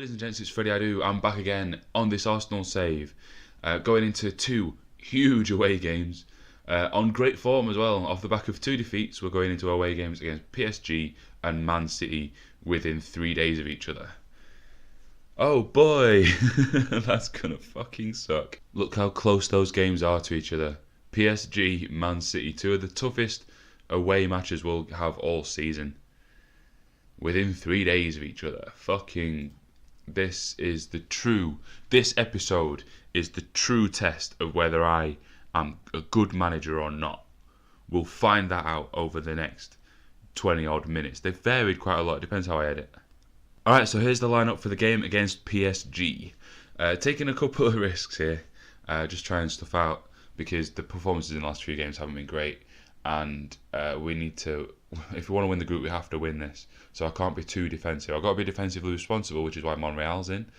Ladies and gents, it's Freddie Adu. I'm back again on this Arsenal save, going into two huge away games, on great form as well. Off the back of two defeats, we're going into away games against PSG and Man City within 3 days of each other. Oh boy, that's gonna fucking suck. Look how close those games are to each other. PSG, Man City, two of the toughest away matches we'll have all season. Within 3 days of each other. This episode is the true test of whether I am a good manager or not. We'll find that out over the next 20 odd minutes. They've varied quite a lot, it depends how I edit. Alright, so here's the lineup for the game against PSG. Taking a couple of risks here, just trying stuff out because the performances in the last few games haven't been great, and we need to, if we want to win the group, we have to win this. So I can't be too defensive. I've got to be defensively responsible, which is why Monreal's in.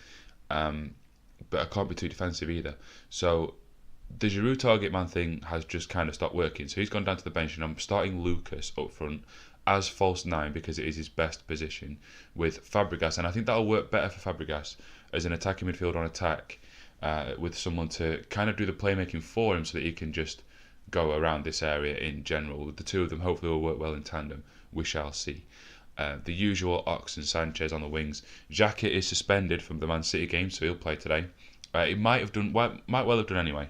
But I can't be too defensive either. So the Giroud target man thing has just kind of stopped working. So he's gone down to the bench, and I'm starting Lucas up front as false 9 because it is his best position with Fabregas. And I think that'll work better for Fabregas as an attacking midfielder on attack, with someone to kind of do the playmaking for him so that he can just go around this area in general. The two of them hopefully will work well in tandem. We shall see. The usual Ox and Sanchez on the wings. Xhaka is suspended from the Man City game, so he'll play today. He might well have done anyway,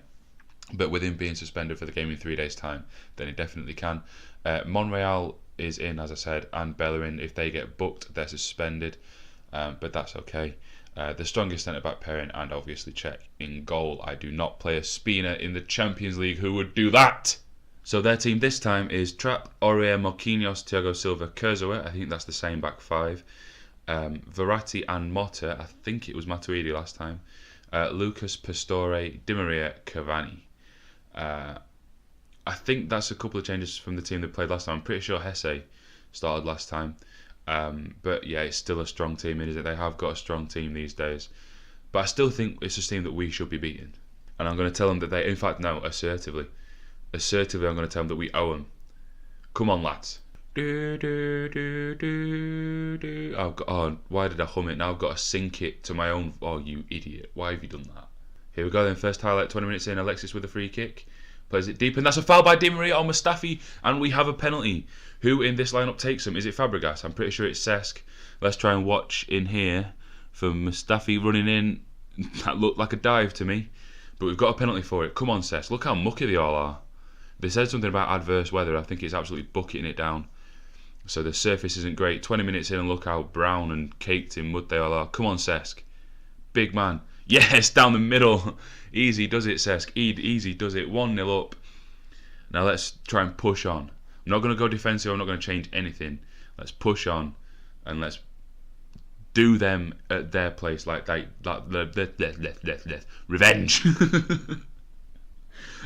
but with him being suspended for the game in 3 days' time, then he definitely can. Monreal is in, as I said, and Bellerin. If they get booked, they're suspended, but that's okay. The strongest centre-back pairing, and obviously Cech in goal. I do not play a Spina in the Champions League. Who would do that? So their team this time is Trapp, Aurier, Marquinhos, Thiago Silva, Kurzawa. I think that's the same back five. Verratti and Motta. I think it was Matuidi last time. Lucas, Pastore, Di Maria, Cavani. I think that's a couple of changes from the team that played last time. I'm pretty sure Hesse started last time. But yeah, it's still a strong team, isn't it? They have got a strong team these days. But I still think it's a team that we should be beating. And I'm going to tell them that they, in fact, no, assertively, I'm going to tell them that we owe them. Come on, lads. Oh, why did I hum it? Now I've got to sync it to my own. Oh, you idiot. Why have you done that? Here we go then. First highlight, 20 minutes in. Alexis with a free kick. Plays it deep, and that's a foul by Di Maria on Mustafi, and we have a penalty. Who in this lineup takes him? Is it Fabregas? I'm pretty sure it's Cesc. Let's try and watch in here for Mustafi running in. That looked like a dive to me, but we've got a penalty for it. Come on, Cesc. Look how mucky they all are. They said something about adverse weather. I think it's absolutely bucketing it down. So the surface isn't great. 20 minutes in, and look how brown and caked in mud they all are. Come on, Cesc. Big man. Yes, down the middle. Easy does it, Cesc. Easy does it. 1-0 up. Now let's try and push on. I'm not going to go defensive. I'm not going to change anything. Let's push on and let's do them at their place like revenge.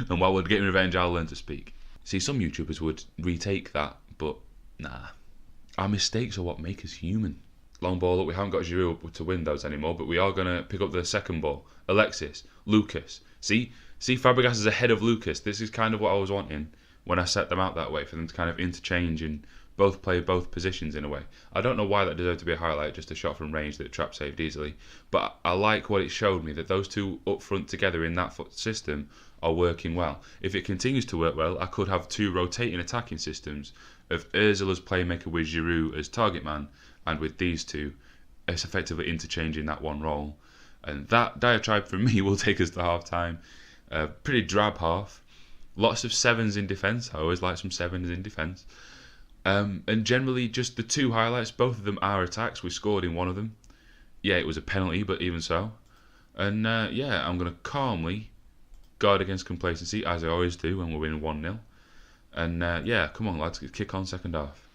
And while we're getting revenge, I'll learn to speak. See, some YouTubers would retake that, but nah. Our mistakes are what make us human. Long ball up. We haven't got Giroud to win those anymore, but we are going to pick up the second ball. Alexis, Lucas. See, Fabregas is ahead of Lucas. This is kind of what I was wanting when I set them out that way, for them to kind of interchange and both play both positions in a way. I don't know why that deserved to be a highlight, just a shot from range that Trapp saved easily. But I like what it showed me, that those two up front together in that system are working well. If it continues to work well, I could have two rotating attacking systems of Ozil as playmaker with Giroud as target man, and with these two, it's effectively interchanging that one role. And that diatribe from me will take us to half time. Pretty drab half. Lots of sevens in defence. I always like some sevens in defence. And generally, just the two highlights, both of them are attacks. We scored in one of them. Yeah, it was a penalty, but even so. And yeah, I'm going to calmly guard against complacency, as I always do when we're winning 1-0. And yeah, come on, lads, kick on second half.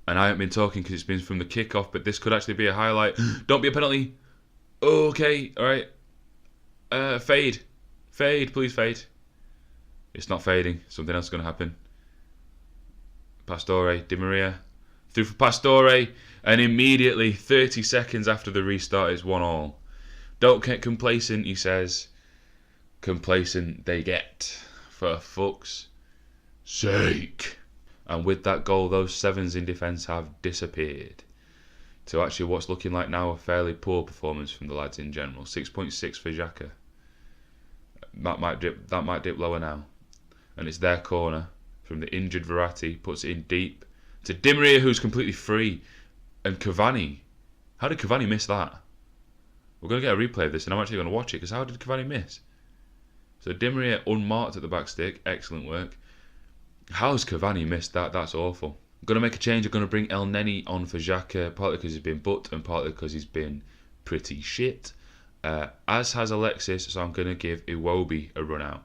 And I haven't been talking because it's been from the kick-off, but this could actually be a highlight. Don't be a penalty. Okay, alright. Fade. Fade, please fade. It's not fading. Something else is going to happen. Pastore, Di Maria. Through for Pastore. And immediately, 30 seconds after the restart, it's 1-1. Don't get complacent, he says. Complacent they get. For fuck's sake. And with that goal, those sevens in defence have disappeared. to actually what's looking like now a fairly poor performance from the lads in general. 6.6 for Xhaka. That might dip lower now. And it's their corner from the injured Verratti, puts it in deep to Di Maria, who's completely free, and Cavani. How did Cavani miss that? We're going to get a replay of this, and I'm actually going to watch it, because how did Cavani miss? So Di Maria unmarked at the back stick, excellent work. How's Cavani missed that? That's awful. I'm going to make a change. I'm going to bring El Neni on for Xhaka, partly because he's been butt and partly because he's been pretty shit. As has Alexis, so I'm going to give Iwobi a run out.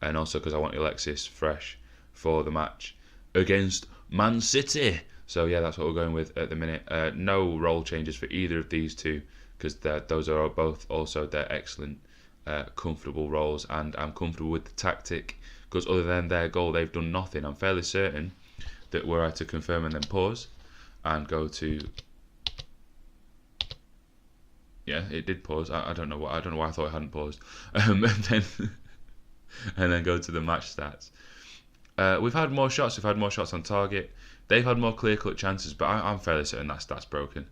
And also because I want Alexis fresh for the match against Man City. So yeah, that's what we're going with at the minute. No role changes for either of these two, because those are both also their excellent, comfortable roles. And I'm comfortable with the tactic, because other than their goal, they've done nothing. I'm fairly certain that were I to confirm and then pause and go to, yeah, it did pause. I don't know why I thought it hadn't paused. And then go to the match stats. We've had more shots. We've had more shots on target. They've had more clear-cut chances, but I'm fairly certain that stat's broken.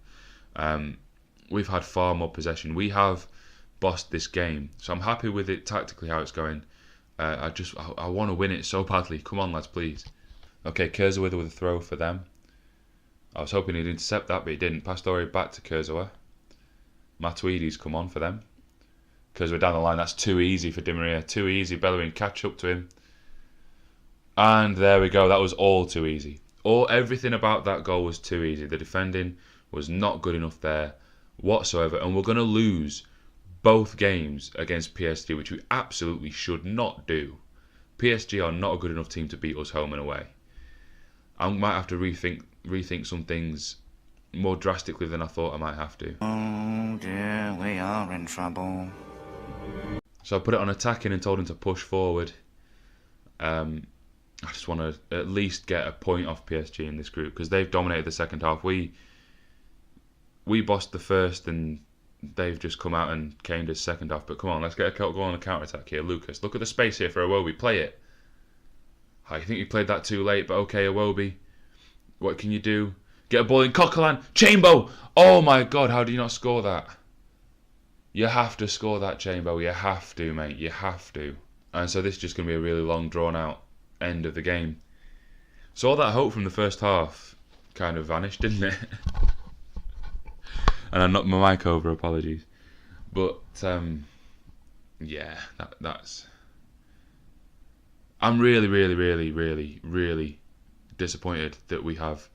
We've had far more possession. We have bossed this game, so I'm happy with it tactically how it's going. I want to win it so badly. Come on, lads, please. Okay, Kurzawa with a throw for them. I was hoping he'd intercept that, but he didn't. Pastore back to Kurzawa. Matuidi's come on for them. Kurzawa down the line. That's too easy for Di Maria. Too easy. Bellerin catch up to him. And there we go. That was all too easy. Everything about that goal was too easy. The defending was not good enough there whatsoever. And we're going to lose both games against PSG, which we absolutely should not do. PSG are not a good enough team to beat us home and away. I might have to rethink some things more drastically than I thought I might have to. Oh dear, we are in trouble. So I put it on attacking and told him to push forward. I just want to at least get a point off PSG in this group, because they've dominated the second half. We bossed the first, and they've just come out and caned us second half. But come on, let's get a goal on a counter-attack here. Lucas, look at the space here for Iwobi. Play it. I think you played that too late, but okay, Iwobi. What can you do? Get a ball in. Coquelin. Chambo. Oh my God, how do you not score that? You have to score that, Chambo. You have to, mate. You have to. And so this is just going to be a really long, drawn-out end of the game. So all that hope from the first half kind of vanished, didn't it? And I knocked my mic over, apologies. But yeah, that's. I'm really, really, really, really, really disappointed that we have.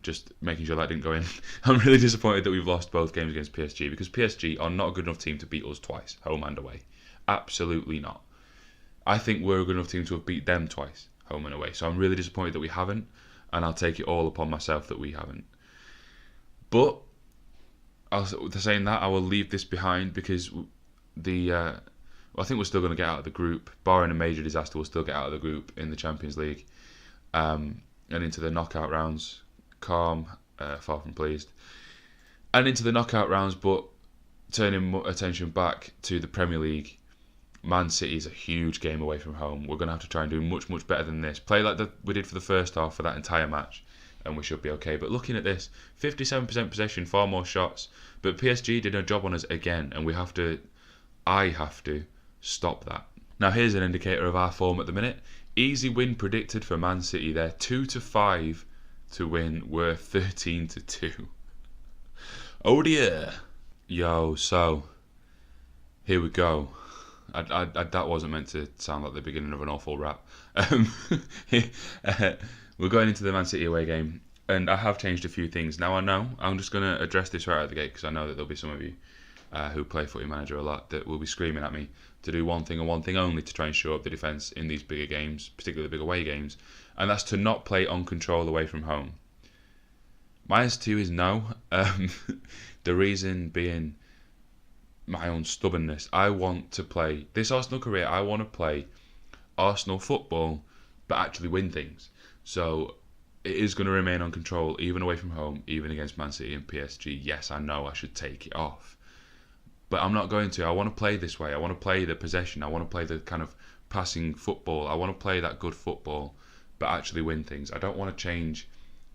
Just making sure that didn't go in. I'm really disappointed that we've lost both games against PSG, because PSG are not a good enough team to beat us twice, home and away. Absolutely not. I think we're a good enough team to have beat them twice, home and away. So I'm really disappointed that we haven't, and I'll take it all upon myself that we haven't. But saying that, I will leave this behind, because I think we're still going to get out of the group. Barring a major disaster, we'll still get out of the group in the Champions League, and into the knockout rounds. Calm, far from pleased, and into the knockout rounds. But turning attention back to the Premier League, Man City is a huge game away from home. We're going to have to try and do much, much better than this. Play like we did for the first half for that entire match, and we should be okay. But looking at this, 57% possession, far more shots, but PSG did a job on us again, and I have to stop that. Now here's an indicator of our form at the minute. Easy win predicted for Man City. They're 2-5 to win. We're 13-2. Oh dear. Yo, so here we go. That wasn't meant to sound like the beginning of an awful rap. We're going into the Man City away game, and I have changed a few things. Now I know I'm just going to address this right out of the gate, because I know that there'll be some of you who play Footy Manager a lot that will be screaming at me to do one thing and one thing only to try and show up the defence in these bigger games, particularly the big away games, and that's to not play on control away from home. My answer to you is no. The reason being my own stubbornness. I want to play this Arsenal career. I want to play Arsenal football, but actually win things. So it is going to remain on control, even away from home, even against Man City and PSG. Yes, I know I should take it off, but I'm not going to. I want to play this way. I want to play the possession. I want to play the kind of passing football. I want to play that good football, but actually win things. I don't want to change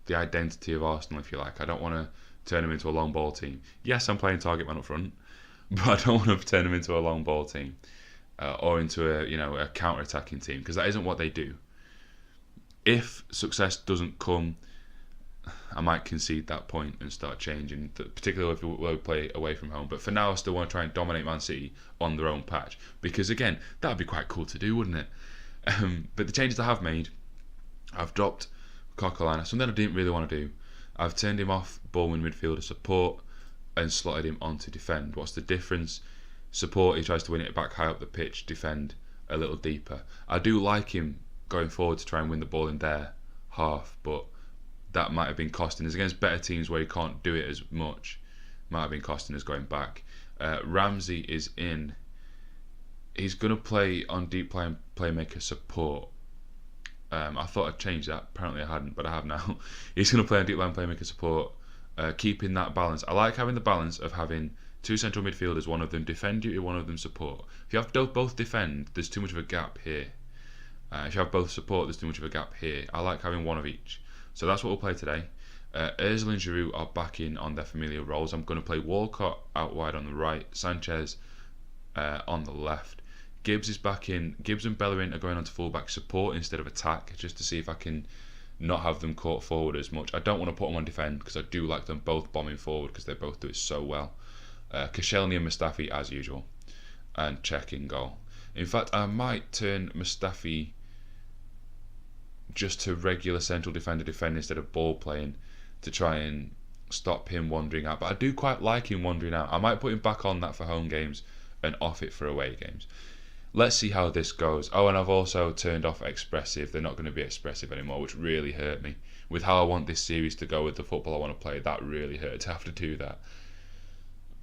the identity of Arsenal, if you like. I don't want to turn them into a long ball team. Yes, I'm playing target man up front, but I don't want to turn them into a long ball team or into a counter-attacking team, because that isn't what they do. If success doesn't come, I might concede that point and start changing, particularly if we play away from home. But for now, I still want to try and dominate Man City on their own patch, because again, that would be quite cool to do, wouldn't it? But the changes I have made, I've dropped Coquelin, something I didn't really want to do. I've turned him off ball-win midfielder support and slotted him onto defend. What's the difference? Support, he tries to win it back high up the pitch, defend a little deeper. I do like him going forward to try and win the ball in their half, but that might have been costing us against better teams where he can't do it as much. Might have been costing us going back. Ramsey is in. He's going to play on deep playmaker support. I thought I'd change that. Apparently I hadn't, but I have now. He's going to play on deep line playmaker support, keeping that balance. I like having the balance of having two central midfielders, one of them defend duty, one of them support. If you have both defend, there's too much of a gap here. If you have both support, there's too much of a gap here. I like having one of each. So that's what we'll play today. Ozil and Giroud are back in on their familiar roles. I'm going to play Walcott out wide on the right, Sanchez on the left. Gibbs is back in. Gibbs and Bellerin are going on to fullback support instead of attack, just to see if I can not have them caught forward as much. I don't want to put them on defend, because I do like them both bombing forward, because they both do it so well. Koscielny and Mustafi as usual, and Cech in goal. In fact, I might turn Mustafi just to regular central defender defend instead of ball playing, to try and stop him wandering out. But I do quite like him wandering out. I might put him back on that for home games and off it for away games. Let's see how this goes. Oh, and I've also turned off expressive. They're not going to be expressive anymore, which really hurt me. With how I want this series to go, with the football I want to play, that really hurt to have to do that.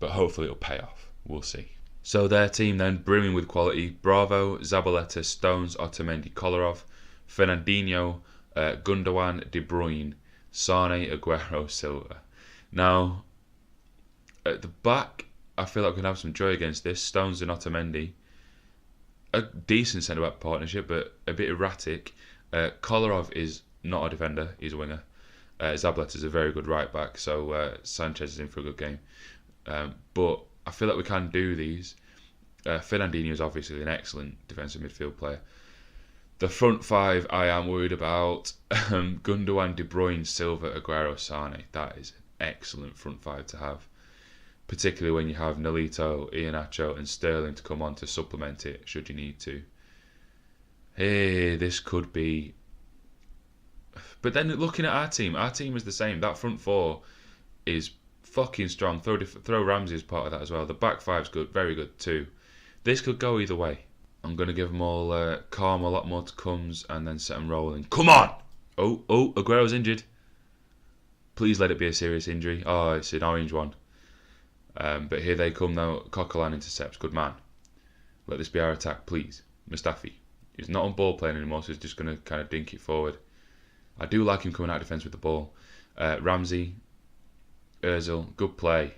But hopefully it'll pay off. We'll see. So their team then, brimming with quality. Bravo, Zabaleta, Stones, Otamendi, Kolarov, Fernandinho, Gundogan, De Bruyne, Sane, Aguero, Silva. Now, at the back, I feel like we can have some joy against this. Stones and Otamendi. A decent centre-back partnership, but a bit erratic. Kolarov is not a defender, he's a winger. Zabaleta is a very good right-back, so Sanchez is in for a good game. But I feel like we can do these. Fernandinho is obviously an excellent defensive midfield player. The front five I am worried about. Gundogan, De Bruyne, Silva, Aguero, Sane. That is an excellent front five to have. Particularly when you have Nolito, Iheanacho and Sterling to come on to supplement it should you need to. Hey, this could be... But then looking at our team is the same. That front four is fucking strong. Throw Ramsey as part of that as well. The back five's good, very good too. This could go either way. I'm going to give them all calm, a lot more to comes, and then set them rolling. Come on! Oh, Aguero's injured. Please let it be a serious injury. Oh, it's an orange one. But here they come now. Coquelin intercepts. Good man. Let this be our attack, please. Mustafi. He's not on ball playing anymore, so he's just going to kind of dink it forward. I do like him coming out of defence with the ball. Ramsey. Ozil. Good play.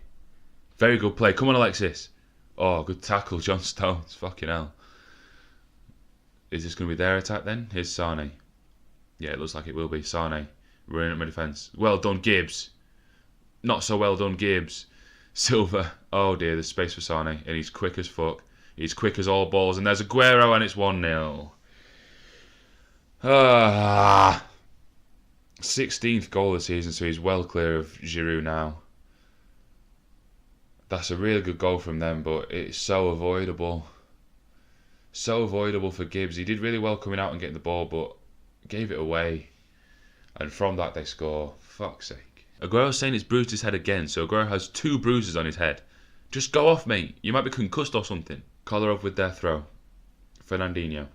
Very good play. Come on, Alexis. Oh, good tackle, John Stones. Fucking hell. Is this going to be their attack then? Here's Sane. Yeah, it looks like it will be. Sane. Running at my defence. Well done, Gibbs. Not so well done, Gibbs. Silva. Oh dear, there's space for Sane. And he's quick as fuck. He's quick as all balls. And there's Aguero, and it's 1-0. 16th goal of the season, so he's well clear of Giroud now. That's a really good goal from them, but it's so avoidable. So avoidable for Gibbs. He did really well coming out and getting the ball, but gave it away. And from that they score. Fuck's sake. Aguero's saying it's bruised his head again, so Aguero has 2 bruises on his head. Just go off, mate. You might be concussed or something. Kolarov with their throw. Fernandinho.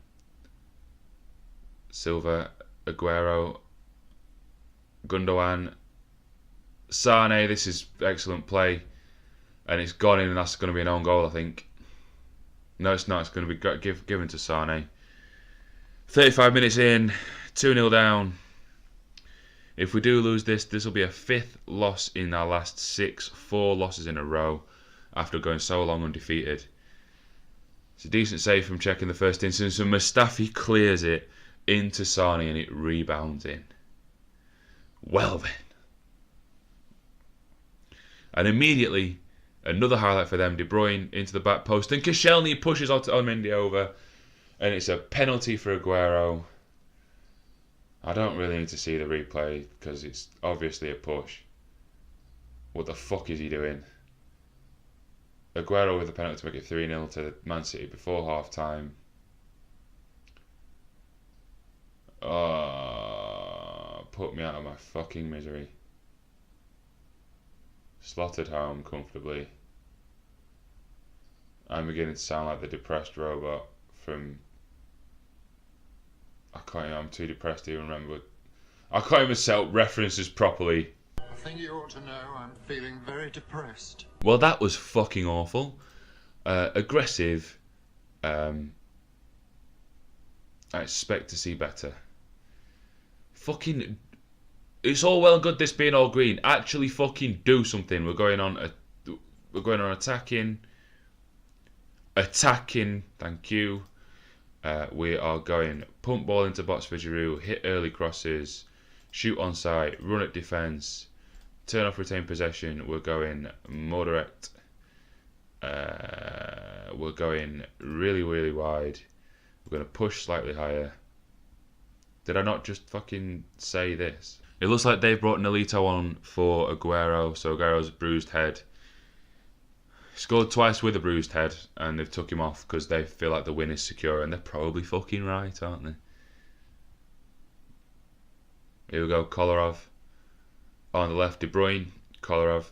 Silva. Aguero. Gundogan. Sane. This is excellent play. And it's gone in, and that's going to be an own goal, I think. No, it's not. It's going to be given to Sane. 35 minutes in. 2-0 down. If we do lose this, this will be a 5th loss in our last 6. 4 losses in a row after going so long undefeated. It's a decent save from Cech in the first instance, and Mustafi clears it into Sane and it rebounds in. Well then. And immediately, another highlight for them, De Bruyne into the back post, and Koscielny pushes Otamendi over, and it's a penalty for Aguero. I don't really need to see the replay because it's obviously a push. What the fuck is he doing? Aguero with the penalty to make it 3-0 to Man City before half time. Put me out of my fucking misery. Slotted home comfortably. I'm beginning to sound like the depressed robot from... I'm too depressed to even remember. I can't even set up references properly. I think you ought to know I'm feeling very depressed. Well, that was fucking awful. Aggressive. I expect to see better. Fucking... It's all well and good this being all green. Actually fucking do something. We're going on attacking. Attacking, thank you. We are going pump ball into box for Giroud, hit early crosses, shoot on site, run at defence, turn off retain possession. We're going moderate. We're going really, really wide. We're going to push slightly higher. Did I not just fucking say this? It looks like they've brought Nolito on for Aguero, so Aguero's bruised head. Scored twice with a bruised head, and they've took him off because they feel like the win is secure, and they're probably fucking right, aren't they? Here we go, Kolarov. On the left, De Bruyne. Kolarov.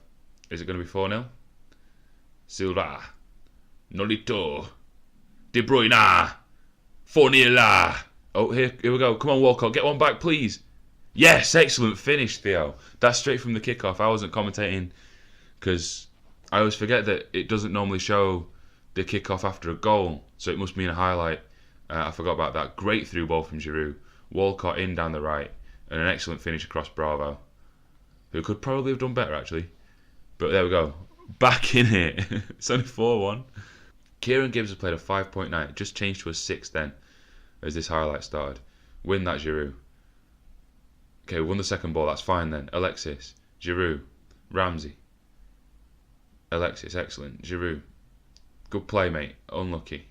Is it going to be 4-0? Silva. Nolito. De Bruyne. 4-0. Oh, here we go. Come on, Walcott. Get one back, please. Yes, excellent finish, Theo. That's straight from the kickoff. I wasn't commentating because I always forget that it doesn't normally show the kickoff after a goal, so it must mean a highlight. I forgot about that. Great through ball from Giroud. Walcott in down the right, and an excellent finish across Bravo, who could probably have done better actually. But there we go. Back in it. It's only 4-1. Kieran Gibbs has played a 5.9. It just changed to a 6 then, as this highlight started. Win that, Giroud. Okay, won the second ball. That's fine then. Alexis. Giroud. Ramsey. Alexis, excellent. Giroud. Good play, mate. Unlucky.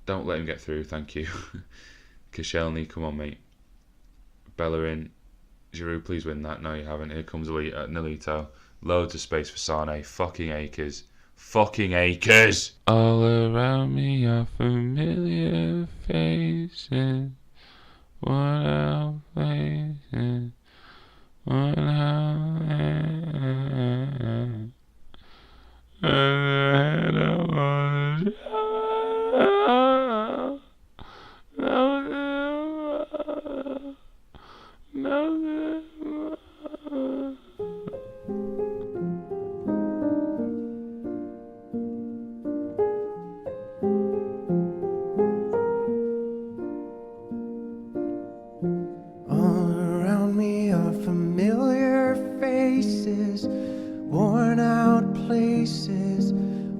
Don't let him get through, thank you. Koscielny, come on, mate. Bellerin. Giroud, please win that. No, you haven't. Here comes Nolito. Loads of space for Sane. Fucking acres. Fucking acres! All around me are familiar faces. Worn out places. Worn out.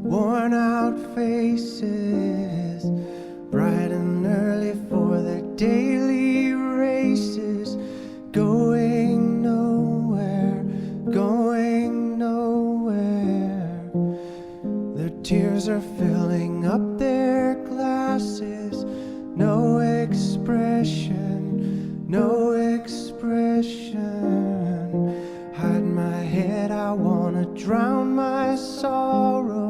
Worn out faces, bright and early for their daily races, going nowhere, going nowhere. Their tears are filling up their glasses, no expression, no expression. Hide my head, I wanna drown my sorrow.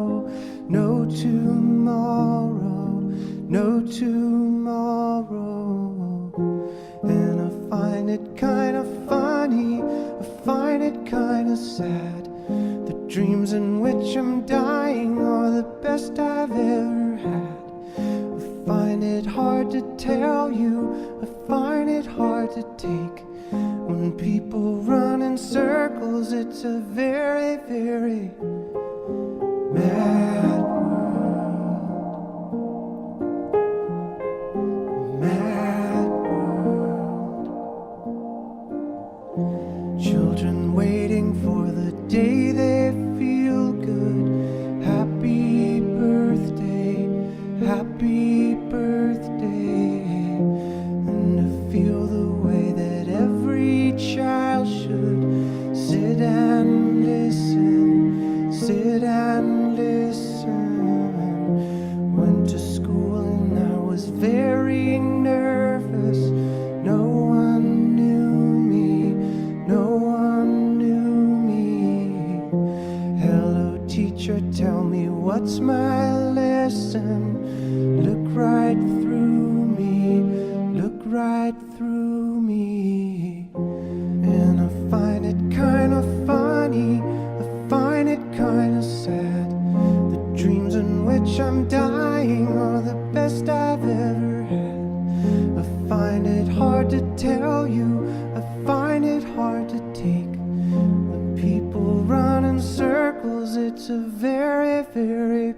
No tomorrow, no tomorrow. And I find it kind of funny, I find it kind of sad. The dreams in which I'm dying are the best I've ever had. I find it hard to tell you, I find it hard to take. When people run in circles, it's a very, very mad world. Mad world. Children waiting for the day they feel good. Happy birthday, happy birthday. And to feel the way that every child should sit down teacher, tell me what's my lesson. Look right through me, look right through me. And I find it kind of funny, I find it kind of sad. The dreams in which I'm dying are the best I've ever had. I find it hard to tell you, I find it hard to take. When people run in circles, it's a very, very